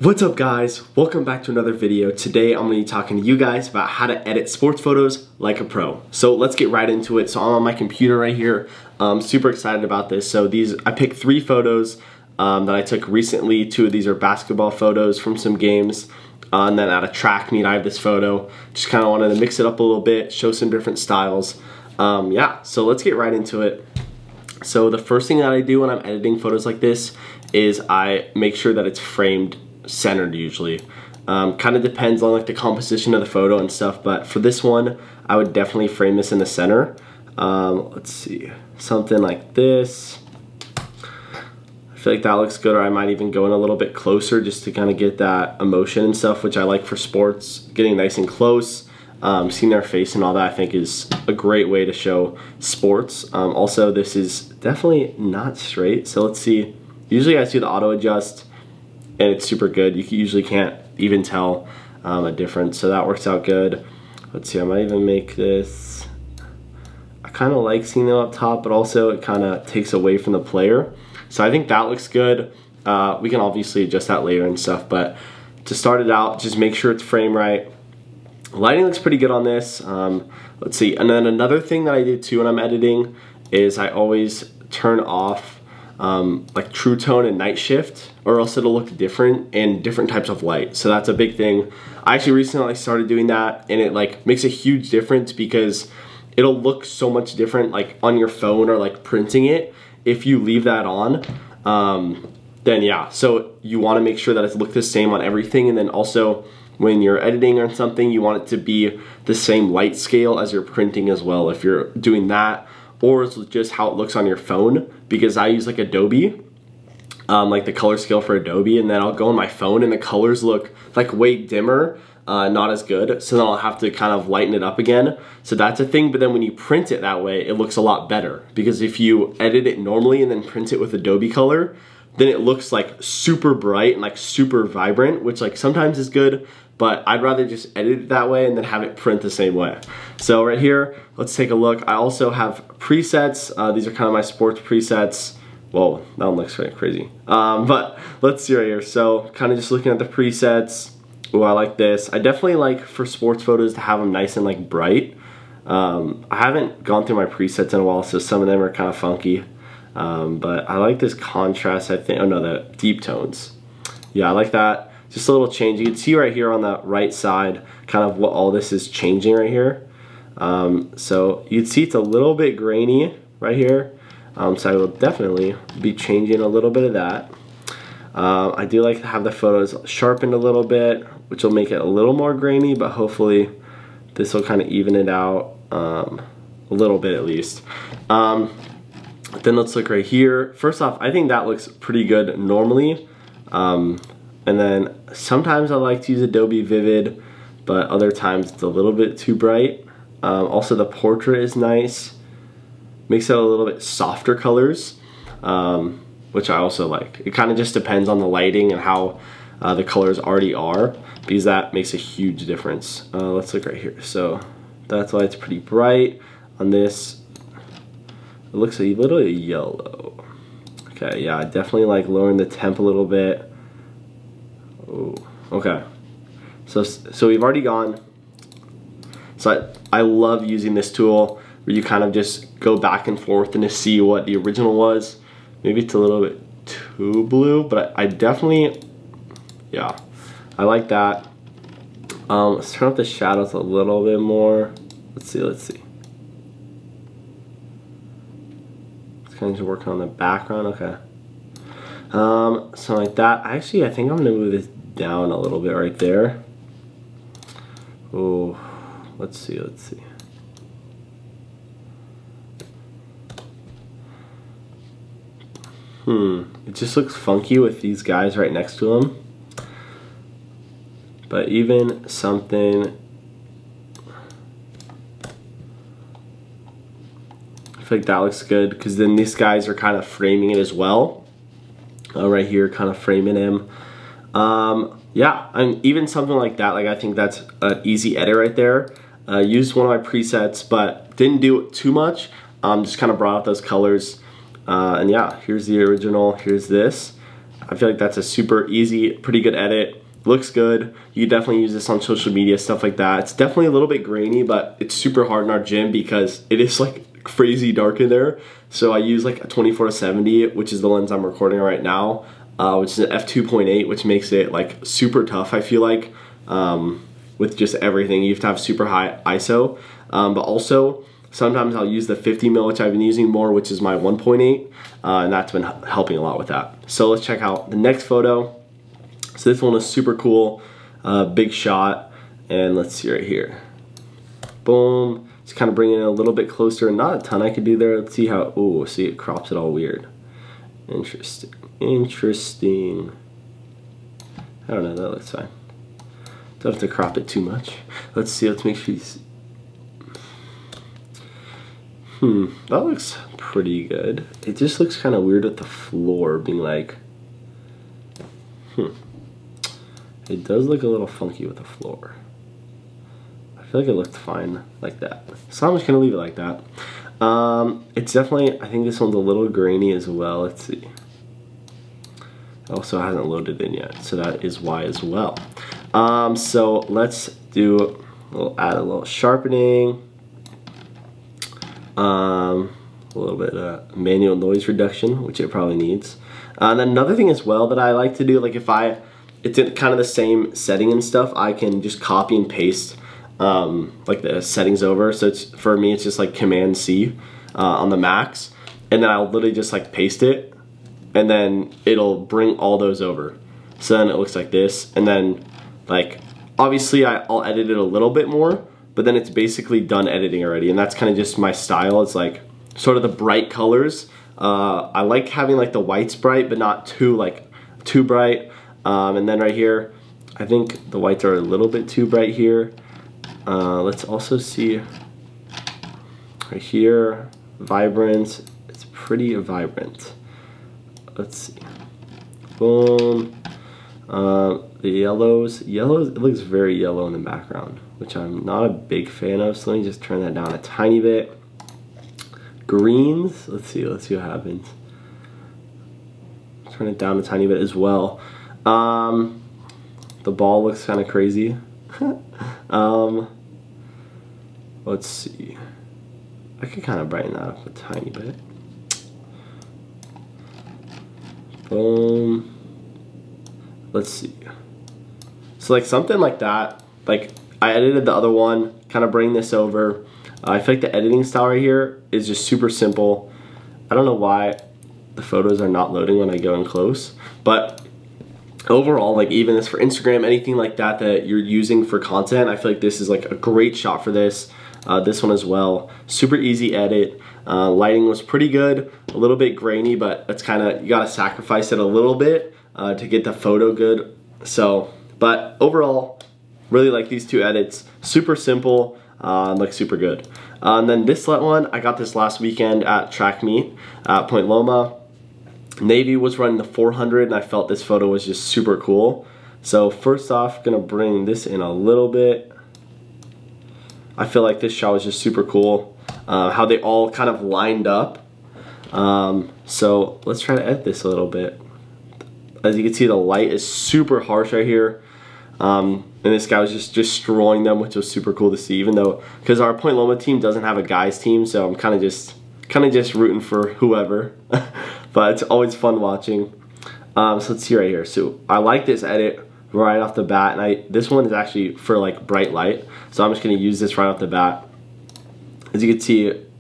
What's up guys? Welcome back to another video. Today I'm going to be talking to you guys about how to edit sports photos like a pro. So let's get right into it. So I'm on my computer right here. I'm super excited about this. So I picked 3 photos that I took recently. 2 of these are basketball photos from some games. And then at a track meet I have this photo. Just kind of wanted to mix it up a little bit, show some different styles. Yeah, so let's get right into it. So the first thing that I do when I'm editing photos like this is I make sure that it's framed centered usually. Kind of depends on like the composition of the photo and stuff, but for this one I would definitely frame this in the center. Let's see, something like this. I feel like that looks good, or I might even go in a little bit closer just to kind of get that emotion and stuff, which I like for sports. Getting nice and close, seeing their face and all that I think is a great way to show sports. Also this is definitely not straight, so let's see. Usually I see the auto adjust and it's super good. You usually can't even tell a difference, so that works out good. Let's see, I might even make this, I kind of like seeing them up top, but also it kind of takes away from the player. So I think that looks good. We can obviously adjust that later and stuff, but to start it out, just make sure it's framed right. Lighting looks pretty good on this. Let's see, and then another thing that I do too when I'm editing is I always turn off like true tone and night shift, or else it'll look different in different types of light. So that's a big thing. I actually recently started doing that, and it like makes a huge difference because it'll look so much different like on your phone or like printing it if you leave that on. Then yeah, so you want to make sure that it's look the same on everything, and then also when you're editing or something you want it to be the same light scale as you're printing as well, if you're doing that, or it's just how it looks on your phone, because I use like Adobe, like the color scale for Adobe, and then I'll go on my phone and the colors look like way dimmer, not as good, so then I'll have to kind of lighten it up again. So that's a thing, but then when you print it that way, it looks a lot better, because if you edit it normally and then print it with Adobe color, then it looks like super bright and like super vibrant, which like sometimes is good, but I'd rather just edit it that way and then have it print the same way. So right here, let's take a look. I also have presets. These are kind of my sports presets. Whoa, that one looks kind of crazy. But let's see right here. So kind of just looking at the presets. Oh, I like this. I definitely like for sports photos to have them nice and like bright. I haven't gone through my presets in a while, so some of them are kind of funky. But I like this contrast, I think. Oh no, the deep tones. Yeah, I like that. Just a little change. You can see right here on the right side kind of what all this is changing right here. So you can see it's a little bit grainy right here. So I will definitely be changing a little bit of that. I do like to have the photos sharpened a little bit, which will make it a little more grainy, but hopefully this will kind of even it out a little bit at least. Then let's look right here. First off, I think that looks pretty good normally. And then sometimes I like to use Adobe Vivid, but other times it's a little bit too bright. Also the portrait is nice. Makes it a little bit softer colors, which I also like. It kind of just depends on the lighting and how the colors already are, because that makes a huge difference. Let's look right here. So that's why it's pretty bright. On this, it looks a little yellow. Okay, yeah, I definitely like lowering the temp a little bit. Ooh, okay, so we've already gone. So I love using this tool where you kind of just go back and forth and to see what the original was. Maybe it's a little bit too blue, but I definitely, yeah, I like that. Let's turn up the shadows a little bit more. Let's see. Let's kind of just work on the background. Okay. So like that. Actually, I think I'm gonna move this down a little bit right there. Oh, let's see. It just looks funky with these guys right next to him. But even something, I feel like that looks good, because then these guys are kind of framing it as well. Right here, kind of framing him. Yeah, and even something like that, like I think that's an easy edit right there. Used one of my presets, but didn't do it too much. Just kind of brought out those colors. And yeah, here's the original, here's this. I feel like that's a super easy, pretty good edit. Looks good. You can definitely use this on social media, stuff like that. It's definitely a little bit grainy, but it's super hard in our gym because it is like crazy dark in there. So I use like a 24-70, which is the lens I'm recording right now, which is an f2.8, which makes it like super tough, I feel like, with just everything. You have to have super high ISO, but also sometimes I'll use the 50mm, which I've been using more, which is my 1.8, and that's been helping a lot with that. So let's check out the next photo. So this one is super cool, big shot, and let's see right here. Boom, just kind of bringing it a little bit closer, not a ton I could do there. Let's see how, oh, see it crops it all weird. Interesting, interesting. I don't know, that looks fine. Don't have to crop it too much. Let's see, let's make sure you see. That looks pretty good. It just looks kind of weird with the floor being like, It does look a little funky with the floor. I feel like it looked fine like that. So I'm just gonna leave it like that. It's definitely, I think this one's a little grainy as well. Let's see. It also hasn't loaded in yet, so that is why as well. So let's do, add a little sharpening. A little bit of manual noise reduction, which it probably needs. And then another thing as well that I like to do, like if it's in kind of the same setting and stuff, I can just copy and paste like the settings over. So it's, for me, it's just like Command C on the Macs, and then I'll literally just like paste it, and then it'll bring all those over. So then it looks like this, and then like obviously I'll edit it a little bit more, but then it's basically done editing already, and that's kind of just my style. It's like sort of the bright colors. I like having like the whites bright, but not too bright. And then right here, I think the whites are a little bit too bright here. Let's also see right here, vibrance. It's pretty vibrant. Let's see. Boom. The yellows, it looks very yellow in the background, which I'm not a big fan of. So let me just turn that down a tiny bit. Greens, let's see what happens. Turn it down a tiny bit as well. The ball looks kind of crazy. Let's see. I could kind of brighten that up a tiny bit. Boom. Let's see. So like something like that. Like I edited the other one, kind of bring this over. I feel like the editing style right here is just super simple. I don't know why the photos are not loading when I go in close, but overall, like even this for Instagram, anything like that that you're using for content, I feel like this is like a great shot for this. This one as well, super easy edit. Lighting was pretty good, a little bit grainy, but it's kind of, you gotta sacrifice it a little bit to get the photo good. So, but overall, really like these two edits, super simple, looks super good. And then this one, I got this last weekend at track meet at Point Loma. Navy was running the 400, and I felt this photo was just super cool. So first off, gonna bring this in a little bit. I feel like this shot was just super cool. How they all kind of lined up. So let's try to edit this a little bit. As you can see, the light is super harsh right here. And this guy was just destroying them, which was super cool to see, even though, because our Point Loma team doesn't have a guys team, so I'm kind of just rooting for whoever. But it's always fun watching. So let's see right here. So I like this edit right off the bat, and this one is actually for like bright light, so I'm just gonna use this right off the bat. As you can see, it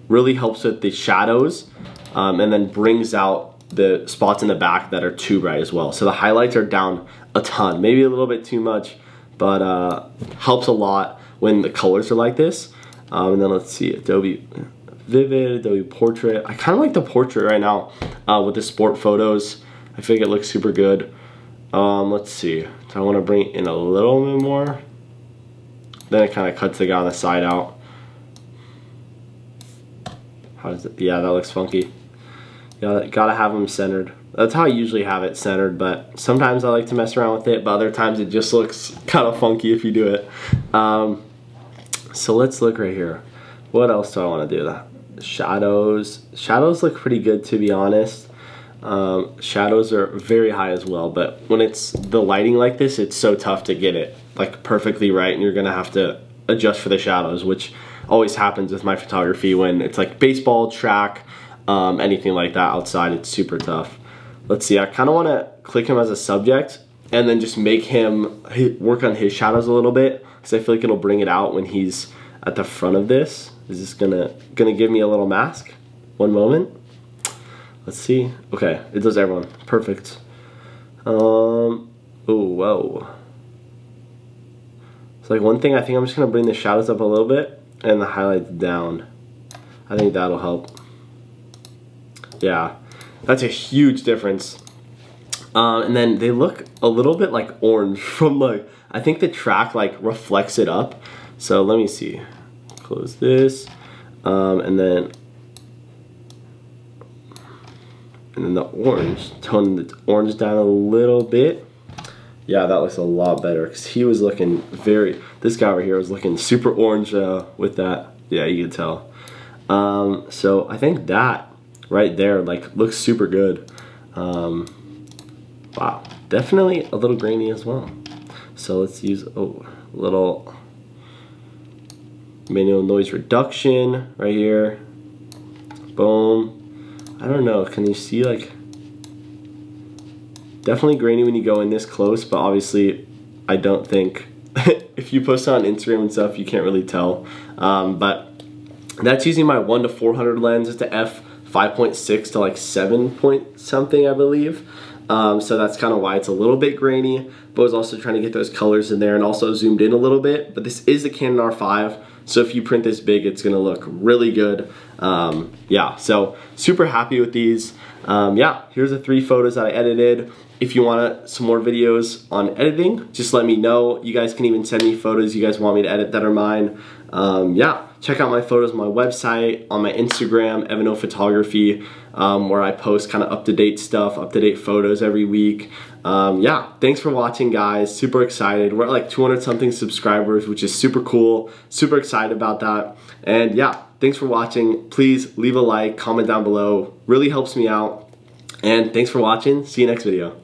really helps with the shadows, and then brings out the spots in the back that are too bright as well. So the highlights are down a ton, maybe a little bit too much, but helps a lot when the colors are like this. And then let's see, Adobe Vivid, Adobe Portrait. I kind of like the portrait right now with the sport photos. I think it looks super good. Let's see, do I want to bring it in a little bit more? Then it kind of cuts the guy on the side out. How does it? Yeah, that looks funky. Yeah, gotta have them centered. That's how I usually have it centered, but sometimes I like to mess around with it, but other times it just looks kind of funky if you do it. So let's look right here. What else do I want to do? The shadows. Shadows look pretty good, to be honest. Shadows are very high as well, but when it's the lighting like this, it's so tough to get it like perfectly right, and you're gonna have to adjust for the shadows, which always happens with my photography when it's like baseball, track, anything like that outside. It's super tough. Let's see, I kind of want to click him as a subject and then just make him work on his shadows a little bit, because I feel like it'll bring it out when he's at the front of this. Is this gonna give me a little mask? One moment. Let's see. Okay, it does everyone. Perfect. Oh, whoa. So like one thing, I think I'm just gonna bring the shadows up a little bit and the highlights down. I think that'll help. Yeah, that's a huge difference. And then they look a little bit like orange from like, I think the track like reflects it up. So let me see. Close this, and then the orange, tone the orange down a little bit. Yeah, that looks a lot better, because he was looking this guy over here was looking super orange with that. Yeah, you can tell. So I think that right there like looks super good. Wow, definitely a little grainy as well. So let's use a little manual noise reduction right here. Boom. I don't know, can you see, like, definitely grainy when you go in this close, but obviously I don't think if you post it on Instagram and stuff, you can't really tell. But that's using my 1-400 lens. It's the f5.6 to like 7 point something, I believe. So that's kind of why it's a little bit grainy, but I was also trying to get those colors in there and also zoomed in a little bit. But this is the Canon R5, so if you print this big, it's gonna look really good. Yeah, so super happy with these. Yeah, here's the 3 photos that I edited. If you want some more videos on editing, just let me know. You guys can even send me photos you guys want me to edit that are mine. Yeah, check out my photos on my website, on my Instagram, Evan O Photography, where I post kind of up-to-date stuff, up-to-date photos every week. Yeah, thanks for watching, guys. Super excited. We're at like 200 something subscribers, which is super cool. Super excited about that. And yeah, thanks for watching. Please leave a like, comment down below. Really helps me out. And thanks for watching. See you next video.